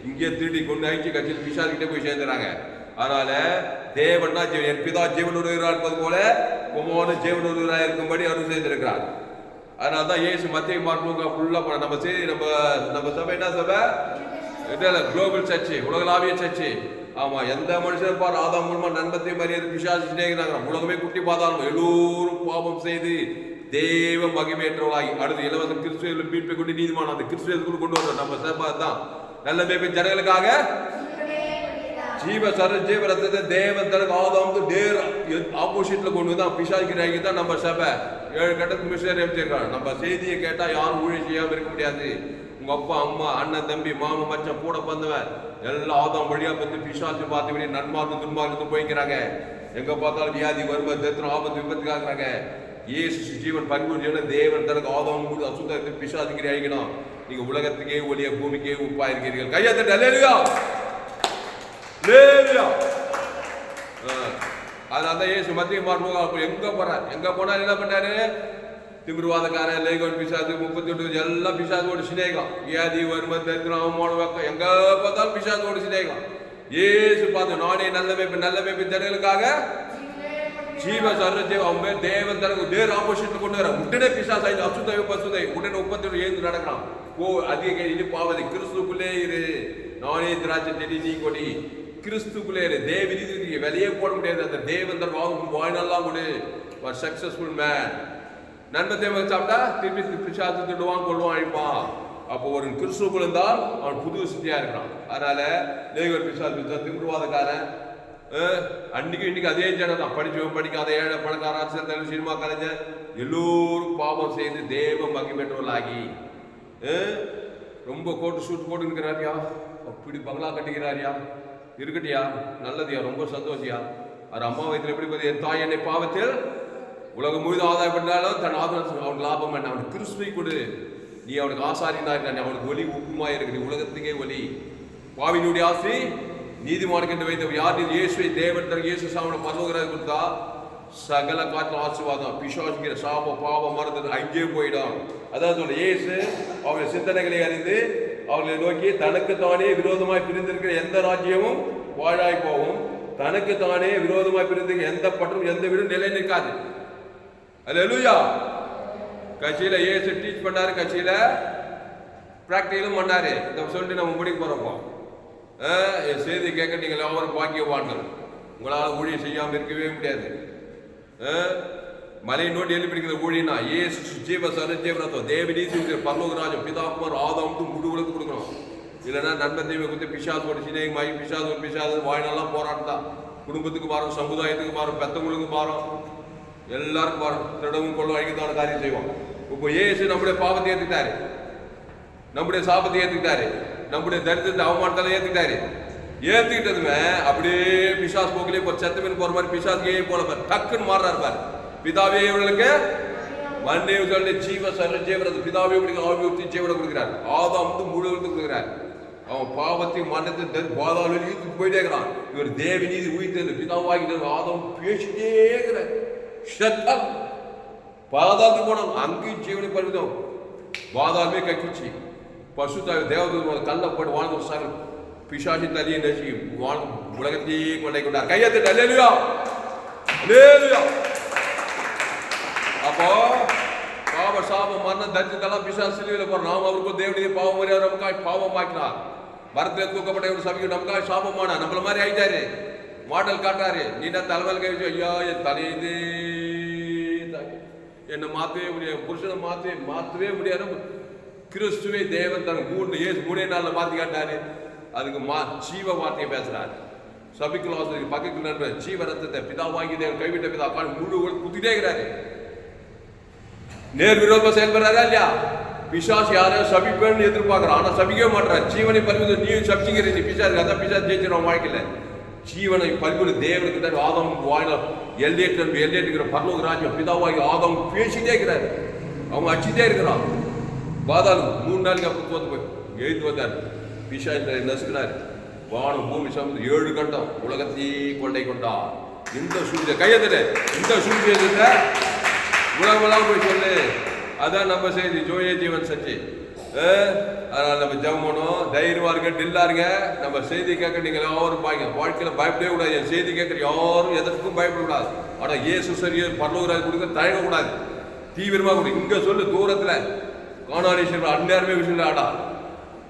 S1: இங்கே திருடி கொண்டு அழிச்சு கட்சியில் பிசாசுகிட்டே போய் சேர்ந்துறாங்க. அதனால தேவன்னா என் பிதா ஜீவனோடு இருப்பது போல குமாரனு ஜீவனோடு இருக்கும்படி அருள் செய்திருக்கிறார். அதனால்தான் இயேசு மத்திய மார்க் ஃபுல்லா போன நம்ம சரி நம்ம சபை என்ன சபை? குளோபல் சர்ச்சு, உலகளாவிய சர்ச்சு. ஆமா, எந்த மனுஷன் பார் ஆதாம் மூலமா நன்மத்தை மரியாதை பிசாசு சிநேகினாங்க. உலகமே குட்டி பாதாளம். எல்லோரும் பாவம் செய்து தேவ மகிமையற்றவர்களாகி அடுத்து இலவச கிறிஸ்துவ மீட்பை கொண்டு நீதிமான அந்த கிறிஸ்துவ கொண்டு வரோம். நம்ம சபை தான் நல்ல மேய்ப்பன் ஜனங்களுக்காக ஜீவ ரத்தத்தை தேவன் தனக்கு ஆதாமுக்கு நேர் ஆப்போசிட்ல கொண்டு வந்து பிசாசுக்கு தான் நம்ம சபை 7 கட்டத்துக்கு மிஷனரி அமைச்சிருக்காங்க. நம்ம செய்தியை கேட்டா யாரும் ஊழியம் செய்யாம இருக்க முடியாது. உங்க அப்பா அம்மா அண்ணன் தம்பி மாமா மச்சான் கூட பந்தவன் எல்லாம் ஆதாம் வழியா வந்து பிசாசு பார்த்து நன்மார்க்கு துன்மார்க்கு போய்க்கிறாங்க. எங்க பார்த்தாலும் வியாதி வறுமை தரித்திரம் ஆபத்து விபத்துக்கு ஆகுறாங்க. இயேசு ஜீவன் பரிபூர்ண தேவன் தனக்கு ஆதாம் கூட அசுத்த பிசாசுக்கு அழிக்கணும். நீங்க உலகத்துக்கே ஒளிய பூமிக்கே உப்பா இருக்கிறீர்கள். கையா தட்டு அல்லேலூயா அல்லேலூயா. அதனால இயேசு மத்திய மார்க் எங்க போனார் என்ன பண்ணாரு? திமிர்வாதக்காரன், லேகோன் பிசாசு, 38 எல்லாம் பிசாசோடு சிநேகம். வியாதி வறுமை தரித்திரம் அவமானம் வெக்கம் எங்க பார்த்தாலும் பிசாசோடு சிநேகம். இயேசு பார்த்து நானே நல்ல மேய்ப்பன் ஜனங்களுக்காக ஜீவ சர்வஜீவ அவன் தேவன் தனக்கு நேர் ஆப்போசிட்ல கொண்டு வர. உடனே பிசாசு அசுத்தை பசுதை உடனே 38 எழுந்து நடக்கிறான். அதிக இனிப்பாவதை கிறிஸ்துக்குள்ளே இரு. நானே திராட்சை செடி நீ கொடி. கிறிஸ்துக்குள்ளே இரு. தேவ நீதி வெளியே போட முடியாது. அந்த தேவன் தனக்கு வாழ்நாள்லாம் கொடு. Successful man. நன்மத்தை சாப்பிட்டா திருப்பி பிசாசு திடுவான், கொள்வான், அழிப்பான். அப்போ ஒரு கிறிஸ்துக்குள் இருந்தால் அவன் புது சித்தியா இருக்கிறான். அதனால லேகோன் பிசாசு திமிர்வாதக்காரன் அன்னைக்கு இன்னைக்கு அதே ஜனம் தான். படிக்காத ஏழை பணக்கார அரசியல் சினிமா கலைஞர் எல்லோரும் பாவம் செய்து தேவ மகிமேற்றவர்களாகி ரொம்ப கோட்டு சூட் போட்டு இருக்கிறாரியா, அப்படி பங்களா கட்டிக்கிறாரியா, இருக்கட்டியா, நல்லதியா, ரொம்ப சந்தோஷியா. அவர் அம்மா வயிற்றுல எப்படி போய் என் தாய் என்னை பாவத்தில் உலகம் முழுது ஆதாயப்பட்டாலும் தன் ஆதாரம் அவனுக்கு லாபம் என்ன? அவனுக்கு கிறிஸ்துவை கொடு. நீ அவனுக்கு ஆசாரினா இருக்க, அவனுக்கு ஒலி உப்புமா இருக்கு. நீ உலகத்துக்கே ஒலி. பாவினுடைய ஆசி நீதிமானுக்கு என்று வைத்த யார் இயேசுவை தேவன் தனக்கு இயேசு சாமனை பரலோகராஜ் கொடுத்தா சகல காட்டில் ஆசீர்வாதம், பிசாசுங்கிற சாப பாவம் மறந்து அங்கே போயிடும். அதான் சொல்ல இயேசு அவருடைய சிந்தனைகளை அறிந்து அவர்களை நோக்கி தனக்குத்தானே விரோதமாய் பிரிந்திருக்கிற எந்த ராஜ்யமும் வாழாய் போகும், தனக்குத்தானே விரோதமாய் பிரிந்திருக்கிற எந்த பற்றும் எந்த வீடும் நிலை நிற்காது. அல்லேலூயா. கட்சியில இயேசு டீச் பண்ணாரு, கட்சியில பிராக்டிகலும் பண்ணாரு. இதை சொல்லிட்டு நம்ம முடிக்க போறப்போ செய்தி கேட்க நீங்கள் எல்லாரும் பாக்கியவான்கள், உங்களால் ஊழியம் செய்யாமல் இருக்கவே முடியாது. மலையை நோட்டி எழுப்பிடிக்கிற ஊழியனா ஏசு ஜீவ சரஜீவனத்தோ தேவநீதி பரலோகராஜம் பிதாகுமார் ஆதாமுக்கு முழுவதுக்கு கொடுக்கணும். இல்லைன்னா நண்பன் தெய்வம் கொடுத்து பிசாசோட சிநேகமாகி பிசாசு வாயினெல்லாம் போராட்டம், குடும்பத்துக்கு மாறும், சமுதாயத்துக்கு மாறும், பெத்தவங்களுக்கு மாறும், எல்லாருக்கும் மாறும். திருடவும் கொள்ளும் அழிக்கத்தான காரியம் செய்வோம். இப்போ ஏசு நம்முடைய பாவத்தை ஏற்றுக்கிட்டாரு, நம்முடைய சாபத்தை ஏற்றுக்கிட்டாரு, நம்முடைய தரித்திரத்தை அவமானத்தால ஏற்றுக்கிட்டாரு. ஏற்றுக்கிட்டதுமே அப்படியே பிசாஸ் போக்கிலே இப்போ செத்தமின் போற மாதிரி பிசாசுக்கே போல டக்குன்னு மாறுறாரு பாரு. பிதாவே இவர்களுக்கு மண்ணே சொல்லி ஜீவ சரஜீவனது பிதாவே ஆவியூர்த்தி ஜீவனை கொடுக்கிறார். ஆதாம் வந்து முழுவதும் கொடுக்கிறார். அவன் பாவத்தையும் மரணத்தை பாதாளி போயிட்டே இருக்கிறான். இவர் தேவ நீதி உயிர்த்தது பிதாவாகி ஆதாம் பேசிட்டே இருக்கிறார். சத்தம் பாதாளத்துக்கு போனோம், அங்கேயும் ஜீவனை பருவிதம் பாதாளமே கக்கிச்சு. பசுத்தாவி தேவதூர் கல்ல போட்டு வாழ்ந்து சார் பிசாசி தலியை நசி உலகத்தையே கொண்டை கொண்டார். கையெழுத்து அல்லேலூயா, அல்லேலூயா. அப்போ பாவ சாபம் மரணம் தரித்திரத்தெல்லாம் பிசாசு சிலுவையில் போறோம். நாம் அவருக்கும் தேவனுடைய பாவம் வரையா நமக்காய் பாவம் ஆக்கினார். மரத்தில் தூக்கப்பட்ட ஒரு சபைக்கு நமக்காய் சாபமானா நம்மள மாதிரி ஆயிட்டாரு. மாடல் காட்டாரு. நீனா தலைமையில் கை வச்சு ஐயா என் தலையதே என்னை மாற்றவே முடியாது, புருஷனை மாற்றவே முடியாது. கிறிஸ்துவே தேவன் தன் மூணே நாளில் மாற்றி காட்டாரு. அதுக்கு ஜீவ வார்த்தையை பேசுறாரு. சபிக்குள்ள பக்கத்தில் நண்பர் ஜீவ ரத்தத்தை பிதாவாகி தேவன் கைவிட்ட பிதா முழு குத்திட்டே இருக்கிறாரு. நேர் விரோதமா செயல்படுறாரா இல்லையா? பிசாசு யாரையும் சபிப்பேன்னு எதிர்பார்க்கிறான், ஆனா சபிக்கவே மாட்டான். ஜீவனை பறிவது நீயும் சபிச்சுங்கிற நீ பிசாசு, அதான் பிசாசு ஜெயிச்சிடும் வாழ்க்கையில. ஜீவனை பறிவது தேவனுக்கு தான். ஆதாம் வாயில எல்லேட்டுங்கிற பரலோக ராஜ்யம் பிதாவாகி ஆதாம் பேசிட்டே இருக்கிறாரு. அவங்க அடிச்சுட்டே இருக்கிறான். பாதாளம் 3 நாளைக்கு அப்புறம் தோத்து போய் எழுந்து வந்தார். பிசாசு நசுக்கினார். வானம் பூமி சமந்து 7 கண்டம் உலகத்தையே கொண்டை கொண்டார். இந்த சூழ்நிலை கையத்துல இந்த சூழ்நிலை உலகமெல்லாம் போய் சொல்லு. அதான் நம்ம செய்தி ஜோயே ஜீவன் சச்சி. அதனால நம்ம ஜெபம் தைரியமா இருங்க, டில்லா இருங்க. நம்ம செய்தி கேட்க நீங்க யாரும் பாய்ங்க. வாழ்க்கையில பயப்படவே கூடாது. என் செய்தி கேட்கற யாரும் எதற்கும் பயப்படக்கூடாது. ஆனா இயேசு சரியா பரலோகராஜ் கொடுக்க தயங்கக்கூடாது. தீவிரமா கூட இங்க சொல்லு, தூரத்துல காணாதீஸ்வரர் அந்நேரமே விஷயம் ஆடா.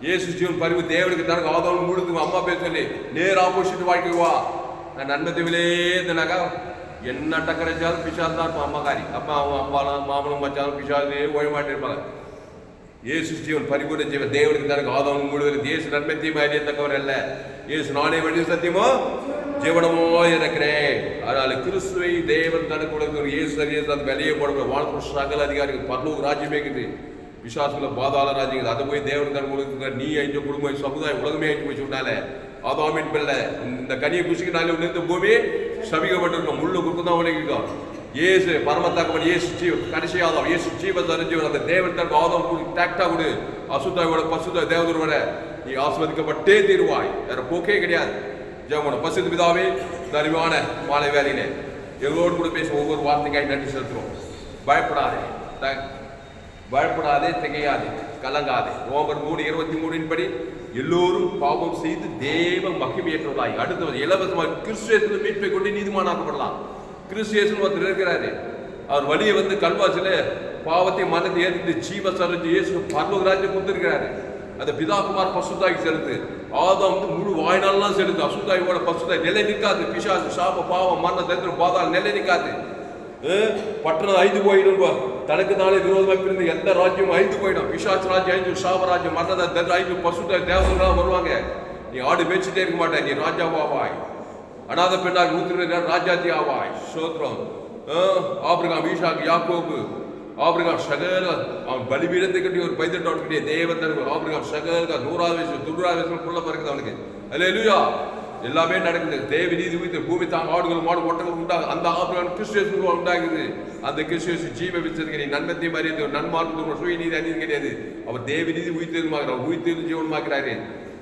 S1: இயேசு ஜீவன் பரிவு தேவனுக்கு தனக்கு ஆதவன் முழுது அம்மா பேர் சொல்லி நேர் ஆப்போசிட் வாழ்க்கைக்கு வா. நான் நன்மத்திலே இருந்தனாக்கா என்ன டக்கரைச்சாலும் பிசாசு தான் இருப்பான் அம்மாக்காரி. அப்பா அவன் அம்மாலாம் மாமனும் மச்சாலும் பிசாசே ஓய்மாட்டி இருப்பாங்க. இயேசு ஜீவன் பரிபூர்ண ஜீவன் தேவனுக்கு தனக்கு ஆதவன் முழுவது. இயேசு நன்மத்தையும் அறியத்தக்கவர் அல்ல. இயேசு நானே வழி சத்தியமோ ஜீவனமோ இருக்கிறேன். அதனால கிறிஸ்துவை தேவன் தனக்கு கொடுக்கிற இயேசு அறிய வெளியே போட வாழ்க்கை சகல அதிகாரிகள் பரலோக ராஜ்யமே இருக்குது. பிசாசுல பாதாள ராஜ்யங்கள் அதை போய் தேவன் தனக்கு கொடுக்குற. நீ அழிஞ்ச குடும்பம் சமுதாயம் உலகமே அழிஞ்சு போய் சொன்னால ஆதாமின் பிள்ளை இந்த கனியை குசிக்கினாலே உள்ள பூமி சபிக்கப்பட்டிருக்கோம். முள்ளு குறுக்கு தான் உலகிட்டோம். இயேசு பரமத்தாக்கப்பட்ட இயேசு கடைசி ஆதாம் இயேசு ஜீவ அறிஞ்சவன். அந்த தேவன் தனக்கு ஆதாம் டாக்டா கொடு. அசுத்தாவோட பசுத்த தேவதூரோட நீ ஆஸ்வதிக்கப்பட்டே தீர்வாய். வேற போக்கே கிடையாது. ஜெபம் பசுத்த பிதாவே அறிவான மாலை வேலையிலே எங்களோடு கூட பேச ஒவ்வொரு வார்த்தைக்காய் நன்றி செலுத்துறோம். பயப்படாதே, பயப்படாதே, திகையாதே, கலங்காதே. ரோமர் 3:23 படி எல்லோரும் பாவம் செய்து தேவ மகிமையற்றவர்களாய் அடுத்தது இலவசமாக கிறிஸ்துவின் மீட்பை கொண்டு நீதிமானாக்கப்படலாம். கிறிஸ்துவின் ஒருத்தர் இருக்கிறாரு. அவர் வழியை வந்து கல்வாசில பாவத்தை மனத்தை ஏற்றிட்டு ஜீவ சரஞ்சு இயேசு பரலோக ராஜ்யம் கொடுத்திருக்கிறாரு. அந்த பிதாகுமார் பசுத்தாய்க்கு செலுத்து. ஆதாம் வந்து முழு வாய்நாள்லாம் செலுத்து. அசுத்தாயோட பசுத்தாய் நிலை நிற்காது. பிசாசு சாப பாவம் மரண தரித்திரம் பாதாள நிலை நிற்காது. பட்டணம் அழிந்து போயிடும். தனக்கு நாளே விரோதமாக பிரிந்து எந்த ராஜ்யமும் அழிந்து போயிடும். பிசாசு ராஜ்யம் அழிஞ்சு சாபராஜ்யம் மரண அழிந்து பசுத்தாய் தேவதெல்லாம் வருவாங்க. நீ ஆடு பேச்சுட்டே இருக்க மாட்டேன். நீ ராஜாவாவாய். அநாத பெண்ணாக 102 ராஜாத்தி ஆவாய். சோத்ரம் ஆபிரகாம் ஈசாக்கு யாக்கோபு ஆபிரகாம் சகல அவன் பலிபீடத்தை கட்டி ஒரு பைத்திட்டான் கிட்டே தேவன் ஆபிரகாம் சகல 100வது வயசு 90வது வயசுல புள்ள பிறகுது அவனுக்கு. அல்லேலூயா. எல்லாமே நடக்குது. தேவ நீதி உயிர்த்து பூமி தாங்க ஆடுகள் மாடு ஒட்டங்கள் உண்டாகுது. அந்த ஆபிரகாம் கிறிஸ்து உண்டாகுது. அந்த கிறிஸ்து ஜீவ வச்சிருக்க நீ நன்மத்தையும் அறியது நன்மார்க்கு சுய நீதி அணிந்து கிடையாது. அவர் தேவ நீதி உயிர்த்தெழுமாகிறார். உயிர்த்தெழு ஜீவனமாக்கிறாரு.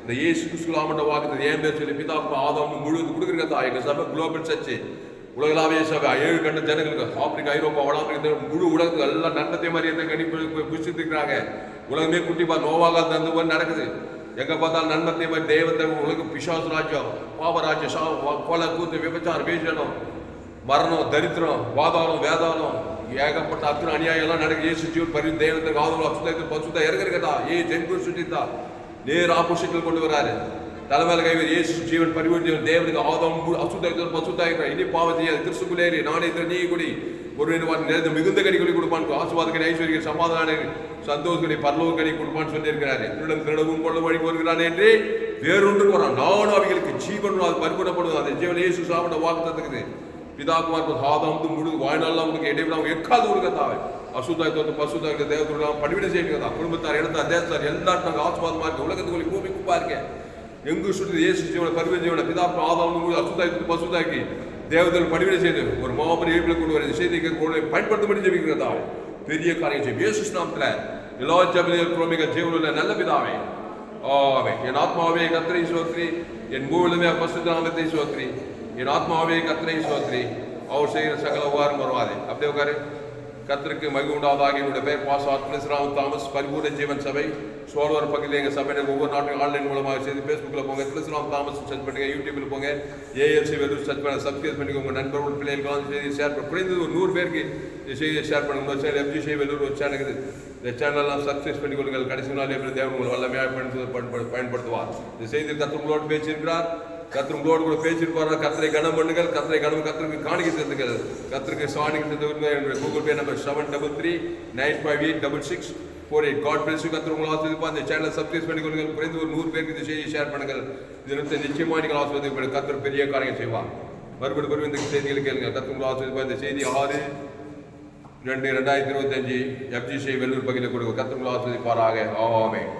S1: இந்த இயேசு கிறிஸ்து ஆமண்ட வாக்குறது ஏன் பேர் சொல்லி பிதாவுக்கு ஆதாம் முழுவதும் கொடுக்குறதா எங்க சபை குளோபல் சர்ச்சு உலகளாவிய சபை 7 கண்ட ஜனங்களுக்கு ஆப்பிரிக்கா ஐரோப்பா வடாப்பிரிக்கா முழு உலகத்துக்கு எல்லாம் நன்மத்தை மாதிரி எந்த கணிப்பு புஷித்து இருக்கிறாங்க. உலகமே குட்டி பார்த்து நோவாகால் தந்து போது நடக்குது. எங்க பார்த்தாலும் நன்மத்தை மாதிரி தெய்வத்தை உலக பிசாசு ராஜ்யம் பாவராஜ்யம் கொலை கூத்து விபச்சாரம் வேஷனம் மரணம் தரித்திரம் வாதாளம் வேதாளம் ஏகப்பட்ட அத்தனை அநியாயம் எல்லாம் நடக்குது. ஏசு ஜீவன் பரி தெய்வத்துக்கு ஆதரவு அசுத்தத்தை பசுத்தா இறங்குறதா ஜென்கு சுற்றித்தா நேர் ஆப்போசிட்டில் கொண்டு வராரு. தலைமையில கைவர் இயேசு ஜீவன் பரிவர்த்தி தேவனுக்கு ஆதம் அசுத்தாய் பசுத்தாய் இனி பாவத்தைய கிறிஸ்துக்குள்ளேறி நானே நீ குடி ஒரு மிகுந்த கனிகளை கொடுப்பான் ஆசுவாதக்கணி ஐஸ்வர்ய சமாதான சந்தோஷங்களை பரலோக கனி கொடுப்பான்னு சொல்லியிருக்கிறாரு. திருடன் திருடவும் கொள்ள வழி வருகிறான் என்று வேறொன்று போறான். நானும் அவைகளுக்கு ஜீவன் அது பரிபூர்ணப்படுவது அந்த ஜீவன் இயேசு சாப்பிட வாக்குத்தத்துக்குது. பிதாக்குமார் ஆதம் முழு வாழ்நாள் உனக்கு இடைவிடாம எக்காது கொடுக்கத்தாவே அசுத்தாய் தோத்து பசுத்தாய் தேவத்துலாம் பணிவிட செய்யுங்கதா குடும்பத்தார் இடத்தார் தேசத்தார் எல்லாரும் நாங்கள் ஆசுவாதமா இருக்க உலகத்துக்கு பூமி குப்பா இருக்கேன் எங்கு சுற்றி இயேசு ஜீவன பரிவ ஜீவன பிதாப்பு ஆதாம் அசுத்தாய் பசுத்தாக்கி தேவதல் பணிவிட செய்து ஒரு மாபெரும் எழுப்பில் கொண்டு வர செய்தியை பயன்படுத்தப்படி ஜெபிக்கிறதா பெரிய காரியம் செய்யும். இயேசு நாமத்துல எல்லா ஜெப ஜீவனுள்ள நல்ல பிதாவே ஆவே. என் ஆத்மாவே கர்த்தரை சோத்ரி, என் மூலமே பரிசுத்த நாமத்தை சோத்ரி, என் ஆத்மாவே கர்த்தரை சோத்ரி, அவர் செய்கிற சகல உபகாரம் வருவாதே. அப்படியே உட்காரு. கர்த்தருக்கு மகிமை உண்டாவதாக. என்னுடைய பேர் பாஸ்டர் துளசிராம் தாமஸ், பரிபூர்ண ஜீவன் சபை சோழவர் பக்கத்தில் எங்கள் சபை ஒவ்வொரு நாட்டும் ஆன்லைன் மூலமாக செய்து ஃபேஸ்புக்கில் போங்க, துளசிராம் தாமஸ் சர்ச் பண்ணுங்க, யூடியூப்பில் போங்க, ஏஎல்சி வெல்லூர் சர்ச் பண்ண சப்ஸ்கிரைப் பண்ணிக்கோங்க. உங்கள் நண்பர்கள் பிள்ளைகளுக்கு செய்தி ஷேர் பண்ண குறைந்தது ஒரு 100 பேருக்கு இந்த செய்தியை ஷேர் பண்ணுங்க. ஒரு சேனல் FGC வெல்லூர் ஒரு சேனல் இருக்குது. இந்த சேனல்லாம் சப்ஸ்கிரைப் பண்ணி கொள்ளுங்கள். கடைசி நாள் எப்படி தேவன் உங்களை வல்லமையாக பயன்படுத்துவார். இந்த செய்தியில் கர்த்தர் உங்களோடு பேசியிருக்கிறார். கர்த்தர் உங்களோடு கூட பேசியிருப்பார். கர்த்தரை கனம் பண்ணுங்கள். கர்த்தரை கர்த்தருக்கு காணிக்கை செலுத்துங்கள். கர்த்தருக்கு சாணிக்கு என்னுடைய Google Pay number 7339586648. God bless you. கர்த்தர் உங்களை ஆசீர்வதிப்பார். இந்த சேனலை சப்ஸ்கிரைப் பண்ணி கொள்ளுங்கள். குறைந்து ஒரு 100 பேருக்கு இந்த செய்தியை ஷேர் பண்ணுங்கள். இதற்கு நிச்சயமாக நீங்கள் ஆசீர்வதிப்பீர்கள். கர்த்தர் பெரிய காரியம் செய்வார். மறுபடியும் இந்த செய்திகளை கேளுங்க. கர்த்தர் உங்களை ஆசீர்வதிப்பார். இந்த செய்தி 6/2/2025 FGC வெல்லூர் பகுதியில் கொடுங்க. கர்த்தர் உங்களை ஆசீர்வதிப்பாராக. ஆமென்.